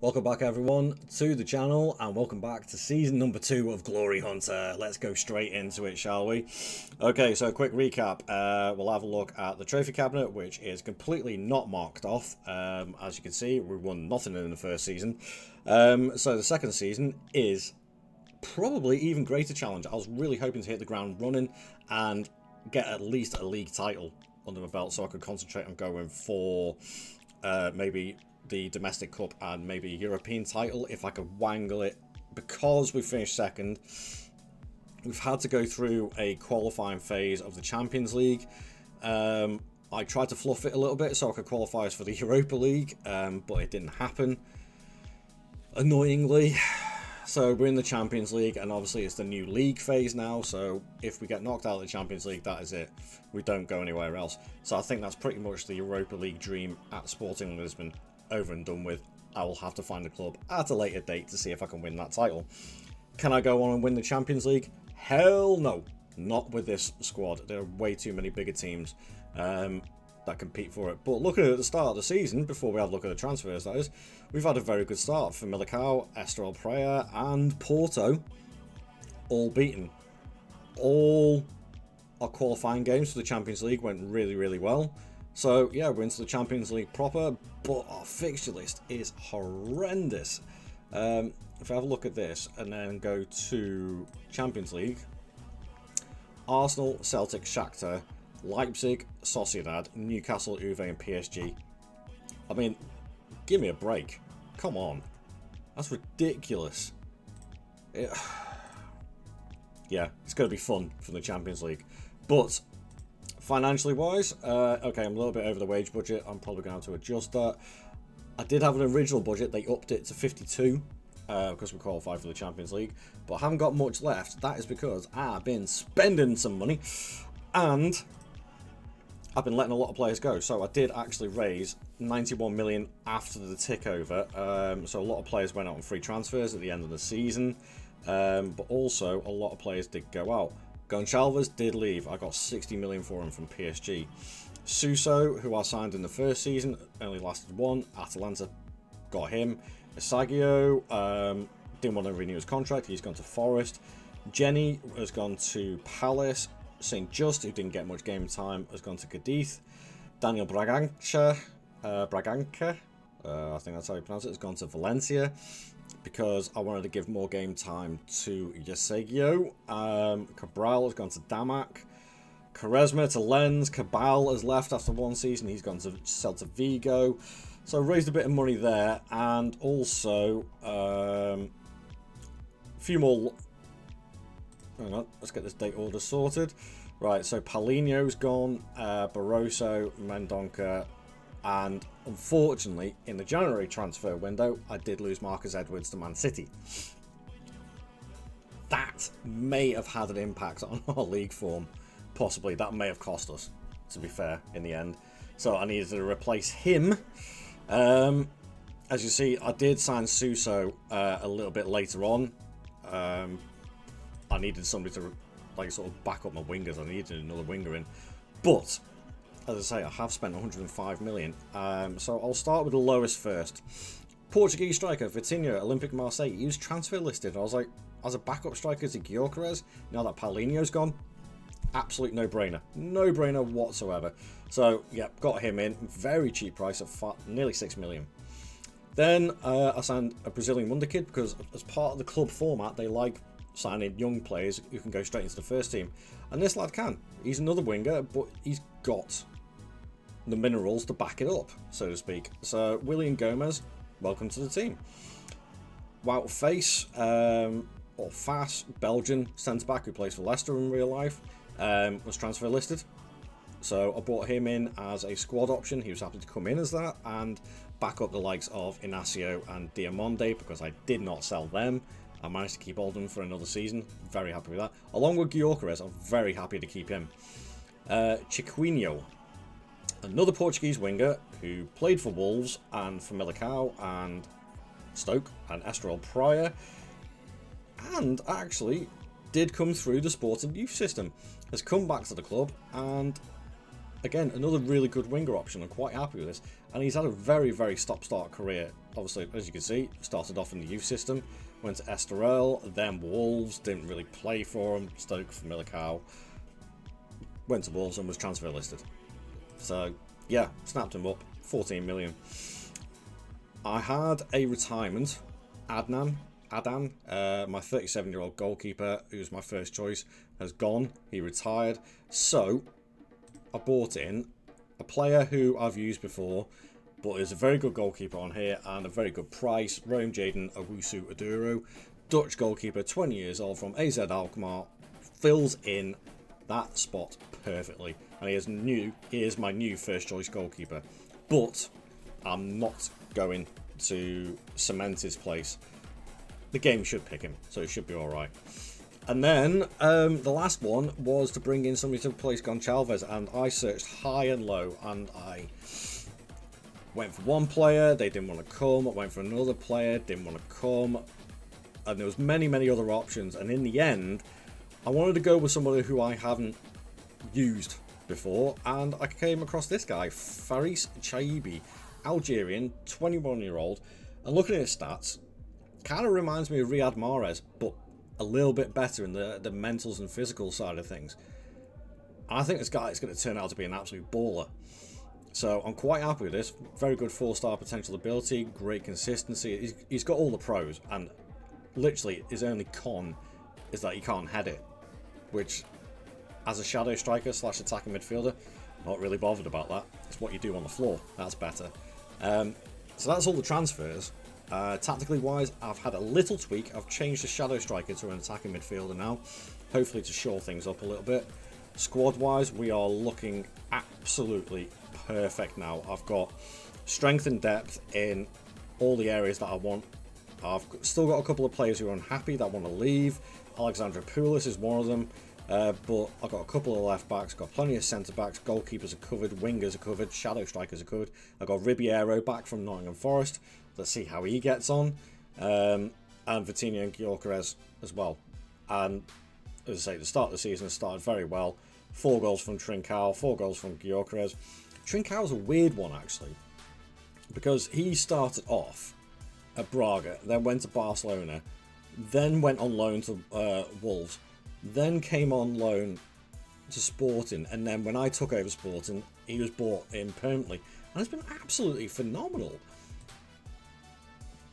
Welcome back everyone to the channel, and welcome back to season number 2 of Glory Hunter. Let's go straight into it, shall we? Okay, so quick recap. We'll have a look at the trophy cabinet, which is completely not marked off. As you can see, we won nothing in the first season. So the second season is probably even greater challenge. I was really hoping to hit the ground running and get at least a league title under my belt so I could concentrate on going for maybe the domestic cup and maybe a European title if I could wangle it. Because we finished second, we've had to go through a qualifying phase of the Champions League. I tried to fluff it a little bit so I could qualify us for the Europa League, but it didn't happen, annoyingly. So we're in the Champions League, and obviously it's the new league phase now, so if we get knocked out of the Champions League, that is it. We don't go anywhere else. So I think that's pretty much the Europa League dream at Sporting Lisbon over and done with. I will have to find a club at a later date to see if I can win that title. Can I go on and win the Champions League? Hell no. Not with this squad. There are way too many bigger teams that compete for it. But looking at the start of the season, before we have a look at the transfers, that is, we've had a very good start. For Millicao, Estoril Praia and Porto, all beaten. All our qualifying games for the Champions League went really, really well. So yeah, we're into the Champions League proper, but our fixture list is horrendous. If I have a look at this and then go to Champions League, Arsenal, Celtic, Shakhtar, Leipzig, Sociedad, Newcastle, Juve and PSG. I mean, give me a break. Come on. That's ridiculous. Yeah, it's going to be fun from the Champions League. But financially wise, okay, I'm a little bit over the wage budget. I'm probably going to have to adjust that. I did have an original budget. They upped it to 52 because we qualified for the Champions League. But I haven't got much left. That is because I've been spending some money. And I've been letting a lot of players go. So I did actually raise 91 million after the tick over. So a lot of players went out on free transfers at the end of the season. But also a lot of players did go out. Gonçalves did leave. I got 60 million for him from PSG. Suso, who I signed in the first season, only lasted one. Atalanta got him. Isagio didn't want to renew his contract. He's gone to Forest. Jenny has gone to Palace. St. Just, who didn't get much game time, has gone to Cadiz. Daniel Braganca, I think that's how you pronounce it, has gone to Valencia, because I wanted to give more game time to Eusebio. Cabral has gone to Damac. Quaresma to Lens. Cabal has left after one season. He's gone to Celta Vigo. So I raised a bit of money there, and also a few more. Hang on, let's get this date order sorted. Right, so Paulinho's gone, Barroso, Mendonca, and unfortunately, in the January transfer window, I did lose Marcus Edwards to Man City. That may have had an impact on our league form. Possibly, that may have cost us, to be fair, in the end. So I needed to replace him. As you see, I did sign Suso a little bit later on. I needed somebody to like sort of back up my wingers. I needed another winger in. But as I say, I have spent 105 million. So I'll start with the lowest first. Portuguese striker Vitinha, Olympique Marseille. He was transfer listed. I was like, as a backup striker to GYOKERES, now that Paulinho's gone, absolute no-brainer. No-brainer whatsoever. So, yeah, got him in. Very cheap price of nearly 6 million. Then I signed a Brazilian wonder kid because as part of the club format, they like signing young players who can go straight into the first team. And this lad can. He's another winger, but he's got the minerals to back it up, so to speak. So William Gomez, welcome to the team. Wout Face, or Fas, Belgian centre-back who plays for Leicester in real life, was transfer listed. So I brought him in as a squad option. He was happy to come in as that and back up the likes of Inacio and Diamonde because I did not sell them. I managed to keep Oldham for another season. Very happy with that. Along with GYOKERES, I'm very happy to keep him. Chiquinho, another Portuguese winger who played for Wolves and for Millicao and Stoke and Estoril Praia, and actually did come through the Sporting Youth system. Has come back to the club and again, another really good winger option. I'm quite happy with this. And he's had a very, very stop-start career. Obviously, as you can see, started off in the youth system, went to Estoril, then Wolves, didn't really play for him, Stoke for Millicao, went to Wolves and was transfer listed. So, yeah, snapped him up, 14 million. I had a retirement, Adan, my 37-year-old goalkeeper, who's my first choice, has gone. He retired. So, I bought in a player who I've used before, but is a very good goalkeeper on here and a very good price. Rome Jaden Owusu-Aduru, Dutch goalkeeper, 20 years old, from AZ Alkmaar, fills in that spot perfectly. And he is my new first choice goalkeeper. But I'm not going to cement his place. The game should pick him, so it should be alright. And then the last one was to bring in somebody to replace Goncalves, and I searched high and low, and I went for one player, they didn't want to come. I went for another player, didn't want to come. And there was many, many other options, and in the end, I wanted to go with somebody who I haven't used before, and I came across this guy, Faris Chaibi, Algerian, 21-year-old, and looking at his stats, kind of reminds me of Riyad Mahrez, but a little bit better in the mentals and physical side of things. And I think this guy is going to turn out to be an absolute baller. So I'm quite happy with this. Very good 4-star potential ability, great consistency. He's got all the pros, and literally his only con is that he can't head it, which, as a shadow striker / attacking midfielder, not really bothered about that. It's what you do on the floor. That's better. So that's all the transfers. Tactically wise, I've had a little tweak. I've changed the shadow striker to an attacking midfielder now, hopefully to shore things up a little bit. Squad wise, we are looking absolutely perfect now. I've got strength and depth in all the areas that I want. I've still got a couple of players who are unhappy that want to leave. Alexandra Poulis is one of them. But I've got a couple of left backs, got plenty of centre backs, goalkeepers are covered, wingers are covered, shadow strikers are covered. I've got Ribeiro back from Nottingham Forest. Let's see how he gets on. And Vitinha and GYOKERES as well. And as I say, the start of the season started very well. 4 goals from Trincao, 4 goals from GYOKERES. Trincao's a weird one actually, because he started off at Braga, then went to Barcelona, then went on loan to Wolves, then came on loan to Sporting, and then when I took over Sporting, he was bought in permanently, and it's been absolutely phenomenal.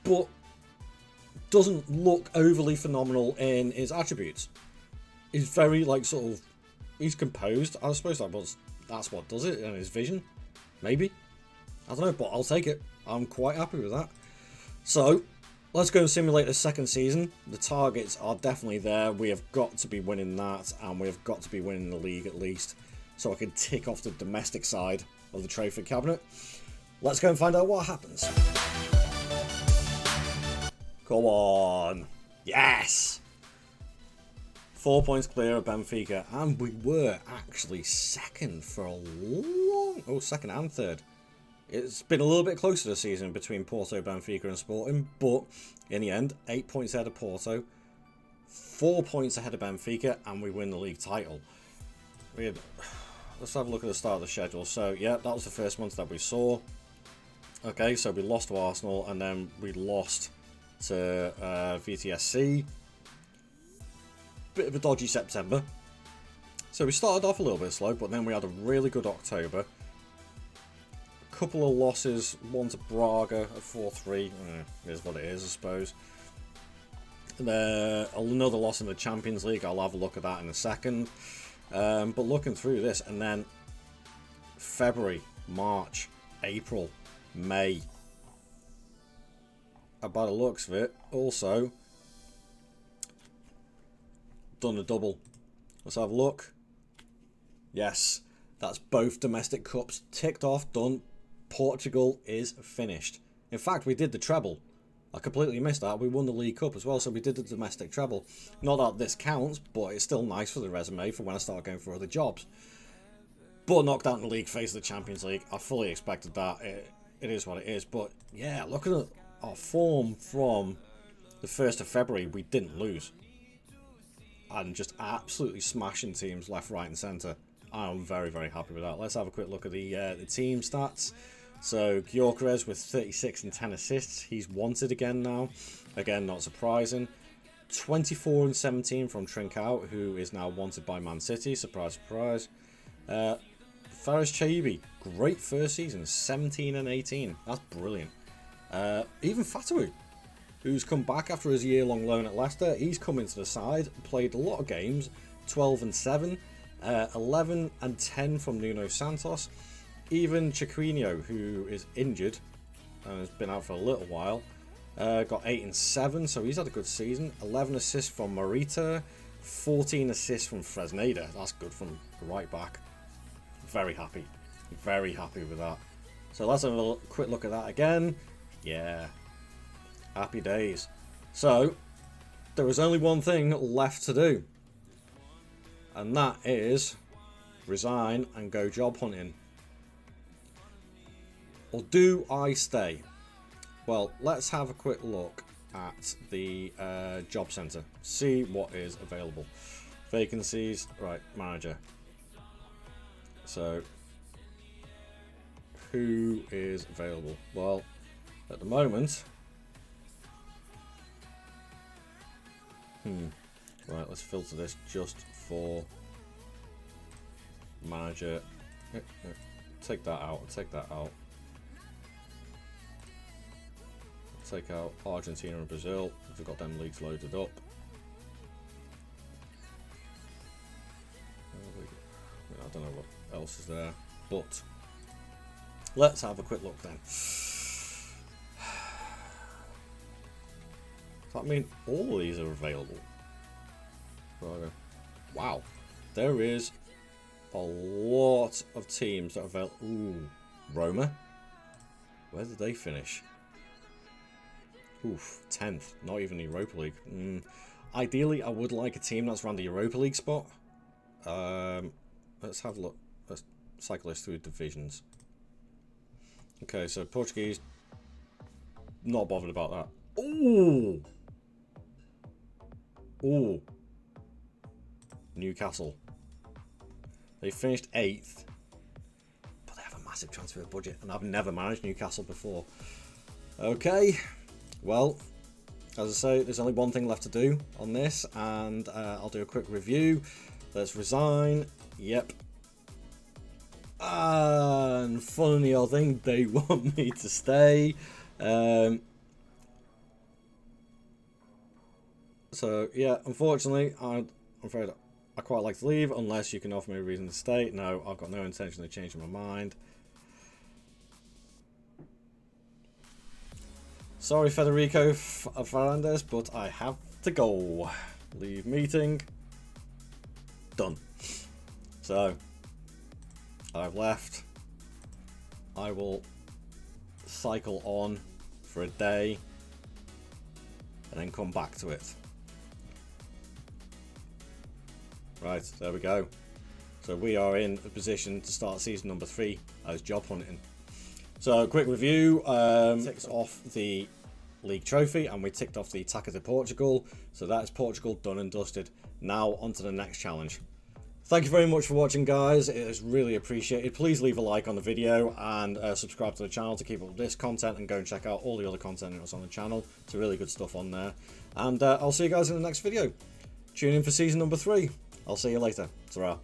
But doesn't look overly phenomenal in his attributes. He's very he's composed. I suppose that's what does it, and his vision, maybe. I don't know, but I'll take it. I'm quite happy with that. So let's go and simulate the second season. The targets are definitely there. We have got to be winning that, and we have got to be winning the league at least, so I can tick off the domestic side of the trophy cabinet. Let's go and find out what happens. Come on. Yes! 4 points clear of Benfica, and we were actually second for a long... Oh, second and third. It's been a little bit closer this season between Porto, Benfica and Sporting, but in the end, 8 points ahead of Porto, 4 points ahead of Benfica, and we win the league title. Let's have a look at the start of the schedule. So, yeah, that was the first month that we saw. Okay, so we lost to Arsenal, and then we lost to VTSC. Bit of a dodgy September. So we started off a little bit slow, but then we had a really good October. A couple of losses, one to Braga at 4-3. Is what it is, I suppose. Another loss in the Champions League. I'll have a look at that in a second. But looking through this, and then February, March, April, May. By the looks of it, also done a double. Let's have a look. Yes, that's both domestic cups ticked off, done. Portugal is finished. In fact, we did the treble. I completely missed that. We won the League Cup as well, so we did the domestic treble. Not that this counts, but it's still nice for the resume for when I start going for other jobs. But knocked out in the league phase of the Champions League. I fully expected that. It is what it is. But yeah, look at our form from the 1st of February. We didn't lose. And just absolutely smashing teams left, right and centre. I'm very, very happy with that. Let's have a quick look at the team stats. So GYOKERES with 36 and 10 assists. He's wanted again now. Again, not surprising. 24 and 17 from Trincao, who is now wanted by Man City. Surprise, surprise. Faris Chaibi, great first season. 17 and 18. That's brilliant. Even Fatawu, who's come back after his year-long loan at Leicester. He's come into the side, played a lot of games. 12 and 7. 11 and 10 from Nuno Santos. Even Chiquinho, who is injured and has been out for a little while, got 8 and 7, so he's had a good season. 11 assists from Morita, 14 assists from Fresneda. That's good from the right back. Very happy with that. So let's have a quick look at that again. Yeah, happy days. So there is only one thing left to do, and that is resign and go job hunting. Or do I stay? Well, let's have a quick look at the job centre. See what is available. Vacancies. Right, manager. So, who is available? Well, at the moment... Right, let's filter this just for manager. Take that out. Take that out. Take out Argentina and Brazil. We've got them leagues loaded up. I don't know what else is there, but let's have a quick look then. Does that mean all of these are available? Wow, there is a lot of teams that are available. Ooh, Roma. Where did they finish? Oof, 10th. Not even the Europa League. Ideally, I would like a team that's around the Europa League spot. Let's have a look. Let's cycle this through divisions. Okay, so Portuguese. Not bothered about that. Ooh! Ooh. Newcastle. They finished 8th. But they have a massive transfer budget. And I've never managed Newcastle before. Okay. Well, as I say, there's only one thing left to do on this, and I'll do a quick review. Let's resign. Yep. And funny old thing, they want me to stay. So, yeah, unfortunately, I'm afraid I quite like to leave, unless you can offer me a reason to stay. No, I've got no intention of changing my mind. Sorry, Federico Fernandez, but I have to go. Leave meeting. Done. So, I've left. I will cycle on for a day and then come back to it. Right, there we go. So we are in a position to start season number 3 as job hunting. So, quick review, ticks off the league trophy, and we ticked off the Taça de Portugal. So that is Portugal done and dusted. Now, on to the next challenge. Thank you very much for watching, guys. It is really appreciated. Please leave a like on the video and subscribe to the channel to keep up with this content, and go and check out all the other content that's on the channel. It's really good stuff on there. And I'll see you guys in the next video. Tune in for season number 3. I'll see you later. Ta-ra.